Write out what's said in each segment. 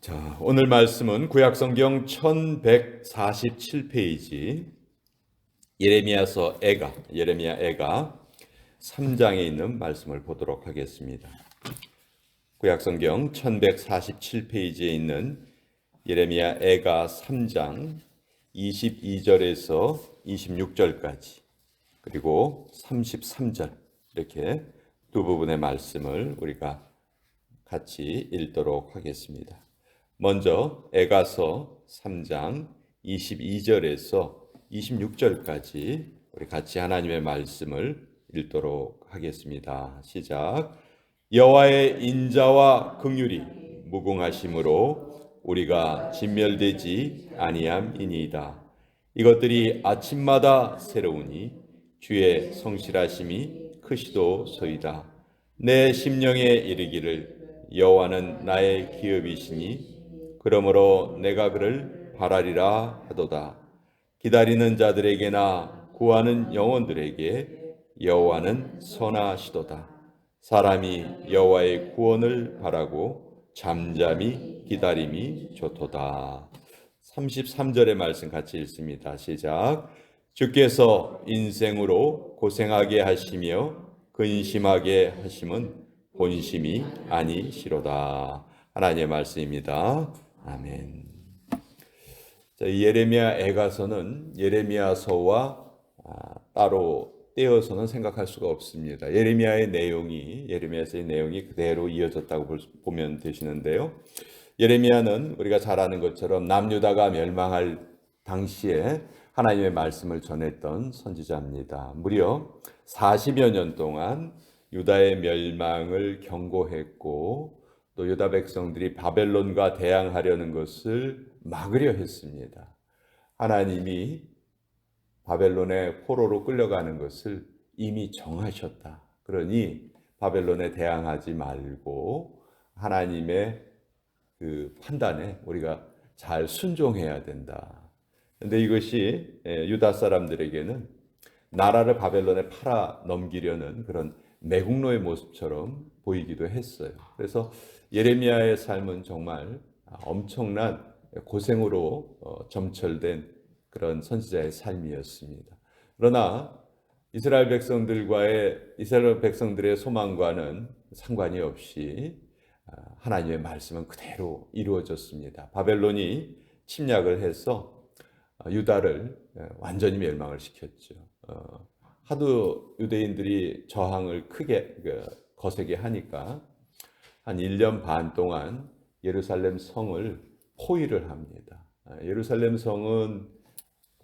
자, 오늘 말씀은 구약성경 1147페이지 예레미야 애가 3장에 있는 말씀을 보도록 하겠습니다. 구약성경 1147페이지에 있는 예레미야 애가 3장 22절에서 26절까지 그리고 33절 이렇게 두 부분의 말씀을 우리가 같이 읽도록 하겠습니다. 먼저 에가서 3장 22절에서 26절까지 우리 같이 하나님의 말씀을 읽도록 하겠습니다. 시작. 여호와의 인자와 긍휼이 무궁하심으로 우리가 진멸되지 아니함이니이다. 이것들이 아침마다 새로우니 주의 성실하심이 크시도소이다. 내 심령에 이르기를 여호와는 나의 기업이시니 그러므로 내가 그를 바라리라 하도다. 기다리는 자들에게나 구하는 영혼들에게 여호와는 선하시도다. 사람이 여호와의 구원을 바라고 잠잠히 기다림이 좋도다. 33절의 말씀 같이 읽습니다. 시작. 주께서 인생으로 고생하게 하시며 근심하게 하심은 본심이 아니시로다. 하나님의 말씀입니다. 아멘. 자, 예레미야 애가서는 예레미야서와 따로 떼어서는 생각할 수가 없습니다. 예레미야서의 내용이 그대로 이어졌다고 보면 되시는데요. 예레미야는 우리가 잘 아는 것처럼 남유다가 멸망할 당시에 하나님의 말씀을 전했던 선지자입니다. 무려 40여 년 동안 유다의 멸망을 경고했고 또 유다 백성들이 바벨론과 대항하려는 것을 막으려 했습니다. 하나님이 바벨론의 포로로 끌려가는 것을 이미 정하셨다. 그러니 바벨론에 대항하지 말고 하나님의 그 판단에 우리가 잘 순종해야 된다. 그런데 이것이 유다 사람들에게는 나라를 바벨론에 팔아 넘기려는 그런 매국노의 모습처럼 보이기도 했어요. 그래서 예레미야의 삶은 정말 엄청난 고생으로 점철된 그런 선지자의 삶이었습니다. 그러나 이스라엘 백성들의 소망과는 상관이 없이 하나님의 말씀은 그대로 이루어졌습니다. 바벨론이 침략을 해서 유다를 완전히 멸망을 시켰죠. 하도 유대인들이 저항을 크게 거세게 하니까 한 1년 반 동안 예루살렘 성을 포위를 합니다. 예루살렘 성은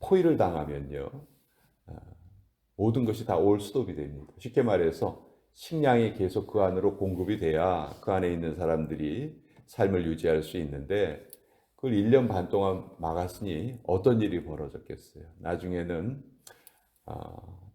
포위를 당하면요, 모든 것이 다 올스톱이 됩니다. 쉽게 말해서 식량이 계속 그 안으로 공급이 돼야 그 안에 있는 사람들이 삶을 유지할 수 있는데 그걸 1년 반 동안 막았으니 어떤 일이 벌어졌겠어요. 나중에는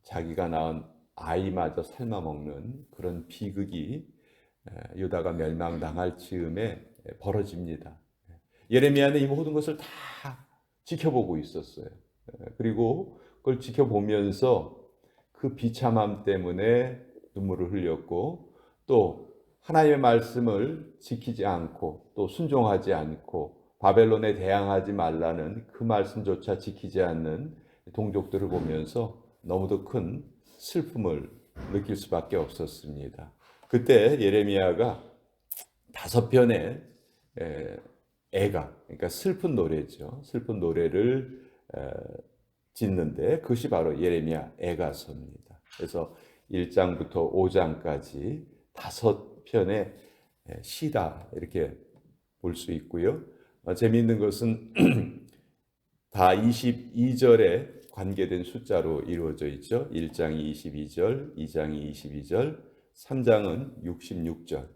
자기가 낳은 아이마저 삶아먹는 그런 비극이 유다가 멸망당할 즈음에 벌어집니다. 예레미야는 이 모든 것을 다 지켜보고 있었어요. 그리고 그걸 지켜보면서 그 비참함 때문에 눈물을 흘렸고 또 하나님의 말씀을 지키지 않고 또 순종하지 않고 바벨론에 대항하지 말라는 그 말씀조차 지키지 않는 동족들을 보면서 너무도 큰 슬픔을 느낄 수밖에 없었습니다. 그때 예레미야가 5편의 애가, 그러니까 슬픈 노래죠. 슬픈 노래를 짓는데 그것이 바로 예레미야 애가서입니다. 그래서 1장부터 5장까지 5편의 시다 이렇게 볼 수 있고요. 재미있는 것은 다 22절에 관계된 숫자로 이루어져 있죠. 1장이 22절, 2장이 22절, 3장은 66절,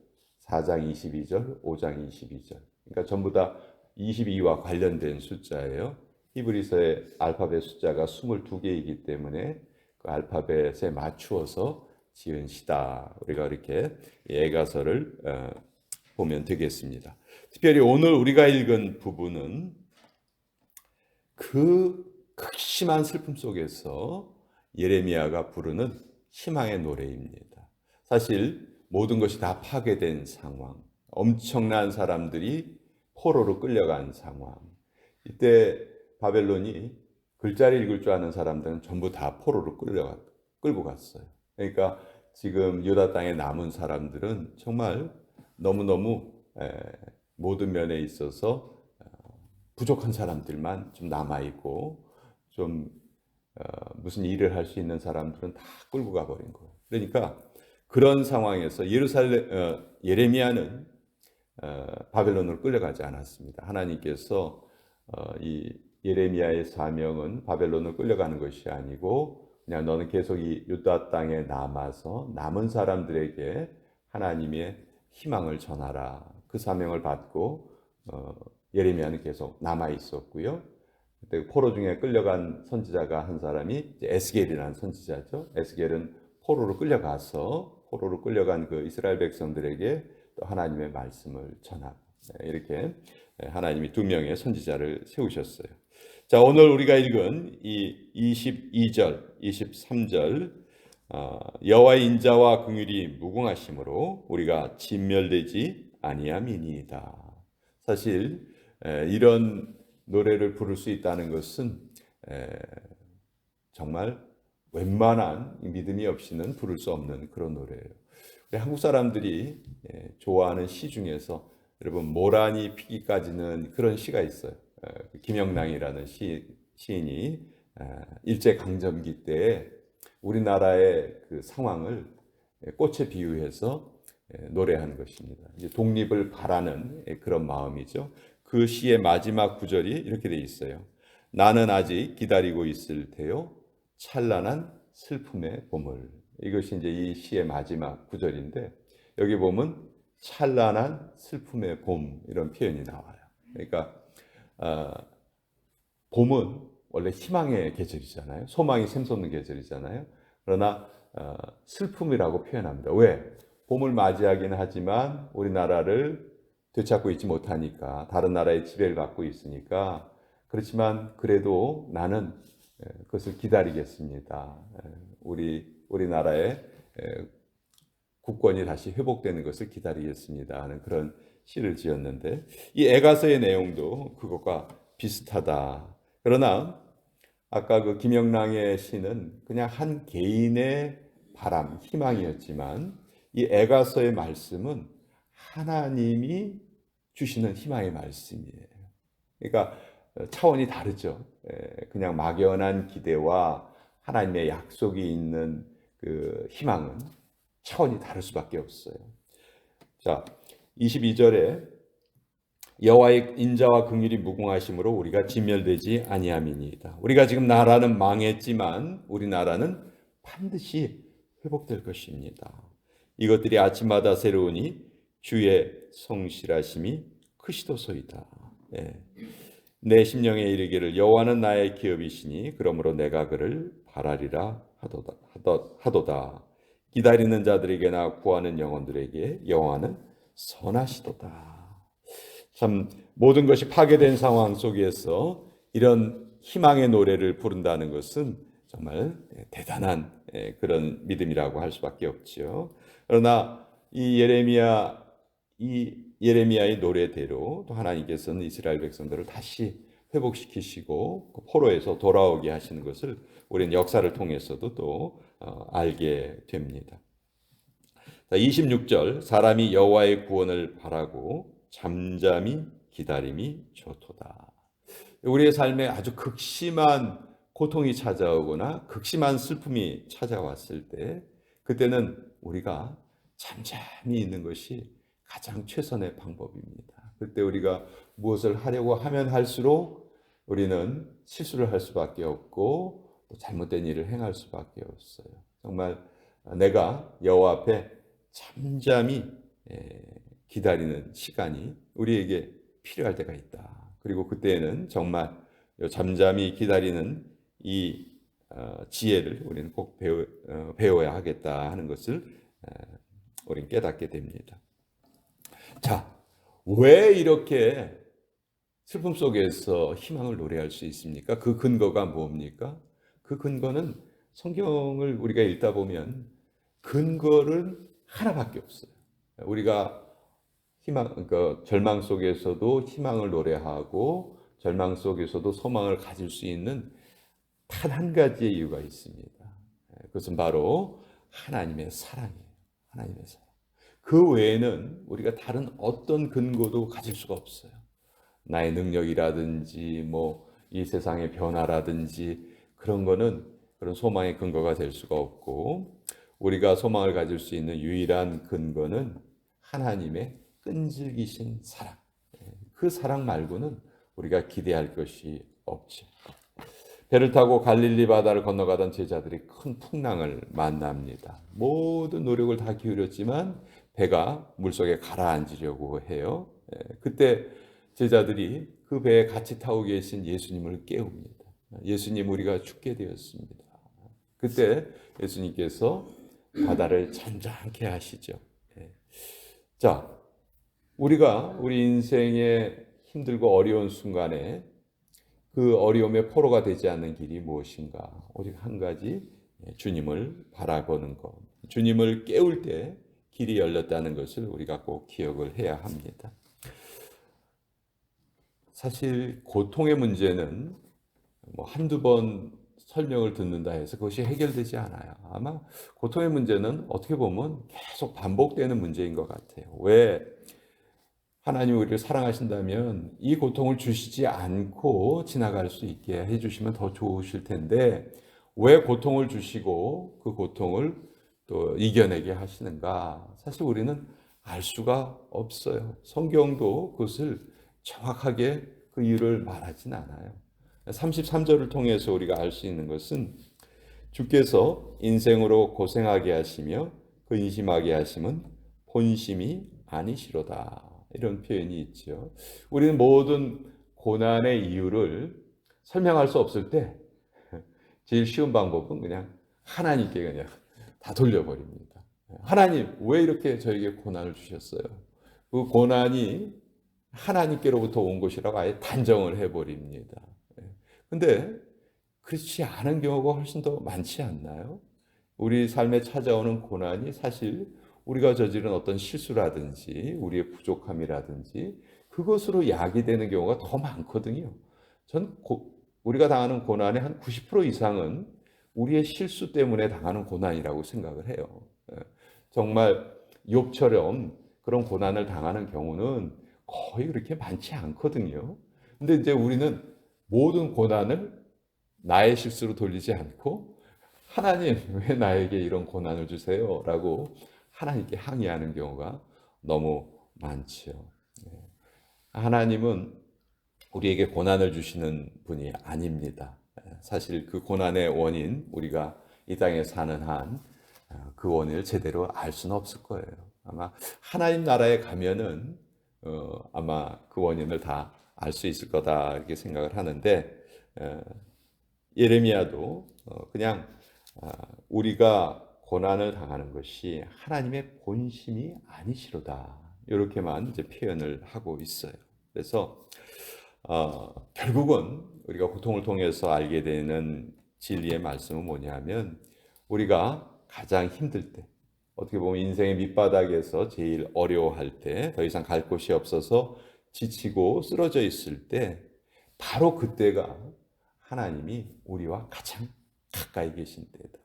4장 22절, 5장 22절. 그러니까 전부 다 22와 관련된 숫자예요. 히브리서의 알파벳 숫자가 22개이기 때문에 그 알파벳에 맞추어서 지은 시다. 우리가 이렇게 애가서를 보면 되겠습니다. 특별히 오늘 우리가 읽은 부분은 그 극심한 슬픔 속에서 예레미야가 부르는 희망의 노래입니다. 사실 모든 것이 다 파괴된 상황, 엄청난 사람들이 포로로 끌려간 상황. 이때 바벨론이 글자를 읽을 줄 아는 사람들은 전부 다 포로로 끌고 갔어요. 그러니까 지금 유다 땅에 남은 사람들은 정말 너무너무 모든 면에 있어서 부족한 사람들만 좀 남아 있고 좀 무슨 일을 할 수 있는 사람들은 다 끌고 가버린 거예요. 그러니까 그런 상황에서 예레미야는 바벨론으로 끌려가지 않았습니다. 하나님께서 이 예레미야의 사명은 바벨론으로 끌려가는 것이 아니고 그냥 너는 계속 이 유다 땅에 남아서 남은 사람들에게 하나님의 희망을 전하라. 그 사명을 받고 예레미야는 계속 남아 있었고요. 그때 포로 중에 끌려간 선지자가 한 사람이 에스겔이라는 선지자죠. 에스겔은 포로로 끌려간 그 이스라엘 백성들에게 또 하나님의 말씀을 전하고 이렇게 하나님이 두 명의 선지자를 세우셨어요. 자, 오늘 우리가 읽은 이 22절, 23절 여호와의 인자와 긍휼이 무궁하심으로 우리가 진멸되지 아니함이니이다. 사실 이런 노래를 부를 수 있다는 것은 정말 웬만한 믿음이 없이는 부를 수 없는 그런 노래예요. 우리 한국 사람들이 좋아하는 시 중에서 여러분 모란이 피기까지는 그런 시가 있어요. 김영랑이라는 시인이 일제 강점기 때에 우리나라의 그 상황을 꽃에 비유해서 노래한 것입니다. 이제 독립을 바라는 그런 마음이죠. 그 시의 마지막 구절이 이렇게 돼 있어요. 나는 아직 기다리고 있을 테요. 찬란한 슬픔의 봄을. 이것이 이제 이 시의 마지막 구절인데 여기 보면 찬란한 슬픔의 봄 이런 표현이 나와요. 그러니까 봄은 원래 희망의 계절이잖아요. 소망이 샘솟는 계절이잖아요. 그러나 슬픔이라고 표현합니다. 왜? 봄을 맞이하긴 하지만 우리나라를 되찾고 있지 못하니까 다른 나라의 지배를 받고 있으니까 그렇지만 그래도 나는 그것을 기다리겠습니다. 우리나라의 국권이 다시 회복되는 것을 기다리겠습니다 하는 그런 시를 지었는데 이 애가서의 내용도 그것과 비슷하다. 그러나 아까 그 김영랑의 시는 그냥 한 개인의 바람, 희망이었지만 이 애가서의 말씀은 하나님이 주시는 희망의 말씀이에요. 그러니까 차원이 다르죠. 그냥 막연한 기대와 하나님의 약속이 있는 그 희망은 차원이 다를 수밖에 없어요. 자, 22절에 여호와의 인자와 긍휼이 무궁하심으로 우리가 진멸되지 아니함이니이다. 우리가 지금 나라는 망했지만 우리 나라는 반드시 회복될 것입니다. 이것들이 아침마다 새로우니 주의 성실하심이 크시도소이다. 내 심령에 이르기를 여호와는 나의 기업이시니 그러므로 내가 그를 바라리라 하도다. 기다리는 자들에게나 구하는 영혼들에게 여호와는 선하시도다. 참 모든 것이 파괴된 상황 속에서 이런 희망의 노래를 부른다는 것은 정말 대단한 그런 믿음이라고 할 수밖에 없지요. 그러나 이 예레미야의 노래대로 또 하나님께서는 이스라엘 백성들을 다시 회복시키시고 포로에서 돌아오게 하시는 것을 우리는 역사를 통해서도 또 알게 됩니다. 26절 사람이 여호와의 구원을 바라고 잠잠히 기다림이 좋도다. 우리의 삶에 아주 극심한 고통이 찾아오거나 극심한 슬픔이 찾아왔을 때 그때는 우리가 잠잠히 있는 것이 가장 최선의 방법입니다. 그때 우리가 무엇을 하려고 하면 할수록 우리는 실수를 할 수밖에 없고 또 잘못된 일을 행할 수밖에 없어요. 정말 내가 여호와 앞에 잠잠히 기다리는 시간이 우리에게 필요할 때가 있다. 그리고 그때에는 정말 잠잠히 기다리는 이 지혜를 우리는 꼭 배워야 하겠다 하는 것을 우리는 깨닫게 됩니다. 자, 왜 이렇게 슬픔 속에서 희망을 노래할 수 있습니까? 그 근거가 뭡니까? 그 근거는 성경을 우리가 읽다 보면 근거는 하나밖에 없어요. 우리가 그러니까 절망 속에서도 희망을 노래하고 절망 속에서도 소망을 가질 수 있는 단 한 가지의 이유가 있습니다. 그것은 바로 하나님의 사랑이에요. 하나님의 사랑. 그 외에는 우리가 다른 어떤 근거도 가질 수가 없어요. 나의 능력이라든지 뭐 이 세상의 변화라든지 그런 거는 그런 소망의 근거가 될 수가 없고, 우리가 소망을 가질 수 있는 유일한 근거는 하나님의 끈질기신 사랑. 그 사랑 말고는 우리가 기대할 것이 없죠. 배를 타고 갈릴리 바다를 건너가던 제자들이 큰 풍랑을 만납니다. 모든 노력을 다 기울였지만 배가 물속에 가라앉으려고 해요. 그때 제자들이 그 배에 같이 타고 계신 예수님을 깨웁니다. 예수님, 우리가 죽게 되었습니다. 그때 예수님께서 바다를 잔잔케 하시죠. 자, 우리가 우리 인생의 힘들고 어려운 순간에 그 어려움의 포로가 되지 않는 길이 무엇인가? 오직 한 가지, 주님을 바라보는 것. 주님을 깨울 때 길이 열렸다는 것을 우리가 꼭 기억을 해야 합니다. 사실 고통의 문제는 뭐 한두 번 설명을 듣는다 해서 그것이 해결되지 않아요. 아마 고통의 문제는 어떻게 보면 계속 반복되는 문제인 것 같아요. 왜? 하나님 우리를 사랑하신다면 이 고통을 주시지 않고 지나갈 수 있게 해주시면 더 좋으실 텐데, 왜 고통을 주시고 그 고통을 또 이겨내게 하시는가? 사실 우리는 알 수가 없어요. 성경도 그것을 정확하게 그 이유를 말하진 않아요. 33절을 통해서 우리가 알 수 있는 것은, 주께서 인생으로 고생하게 하시며 근심하게 하심은 본심이 아니시로다. 이런 표현이 있죠. 우리는 모든 고난의 이유를 설명할 수 없을 때 제일 쉬운 방법은 그냥 하나님께 그냥 다 돌려버립니다. 하나님, 왜 이렇게 저에게 고난을 주셨어요? 그 고난이 하나님께로부터 온 것이라고 아예 단정을 해버립니다. 근데 그렇지 않은 경우가 훨씬 더 많지 않나요? 우리 삶에 찾아오는 고난이 사실 우리가 저지른 어떤 실수라든지 우리의 부족함이라든지 그것으로 야기되는 경우가 더 많거든요. 우리가 당하는 고난의 한 90% 이상은 우리의 실수 때문에 당하는 고난이라고 생각을 해요. 정말 욥처럼 그런 고난을 당하는 경우는 거의 그렇게 많지 않거든요. 근데 이제 우리는 모든 고난을 나의 실수로 돌리지 않고, 하나님, 왜 나에게 이런 고난을 주세요? 라고 하나님께 항의하는 경우가 너무 많죠. 하나님은 우리에게 고난을 주시는 분이 아닙니다. 사실 그 고난의 원인, 우리가 이 땅에 사는 한 그 원인을 제대로 알 수는 없을 거예요. 아마 하나님 나라에 가면은 아마 그 원인을 다 알 수 있을 거다 이렇게 생각을 하는데, 예레미야도 그냥 우리가 고난을 당하는 것이 하나님의 본심이 아니시로다, 이렇게만 이제 표현을 하고 있어요. 그래서 결국은 우리가 고통을 통해서 알게 되는 진리의 말씀은 뭐냐면, 우리가 가장 힘들 때, 어떻게 보면 인생의 밑바닥에서 제일 어려워할 때, 더 이상 갈 곳이 없어서 지치고 쓰러져 있을 때, 바로 그때가 하나님이 우리와 가장 가까이 계신 때다.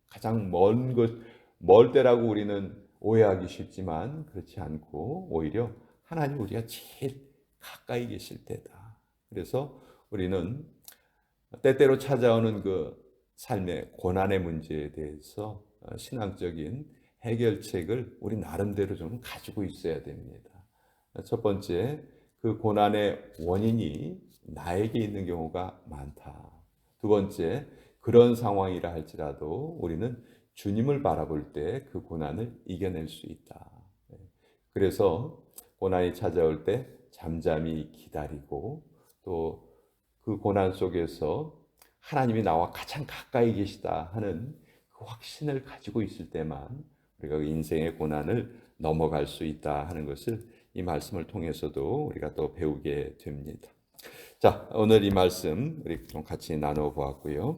가장 멀 때라고 우리는 오해하기 쉽지만 그렇지 않고, 오히려 하나님 우리가 제일 가까이 계실 때다. 그래서 우리는 때때로 찾아오는 그 삶의 고난의 문제에 대해서 신앙적인 해결책을 우리 나름대로 좀 가지고 있어야 됩니다. 첫 번째, 그 고난의 원인이 나에게 있는 경우가 많다. 두 번째, 그런 상황이라 할지라도 우리는 주님을 바라볼 때 그 고난을 이겨낼 수 있다. 그래서 고난이 찾아올 때 잠잠히 기다리고, 또 그 고난 속에서 하나님이 나와 가장 가까이 계시다 하는 그 확신을 가지고 있을 때만 우리가 그 인생의 고난을 넘어갈 수 있다 하는 것을 이 말씀을 통해서도 우리가 또 배우게 됩니다. 자, 오늘 이 말씀 우리 좀 같이 나눠 보았고요.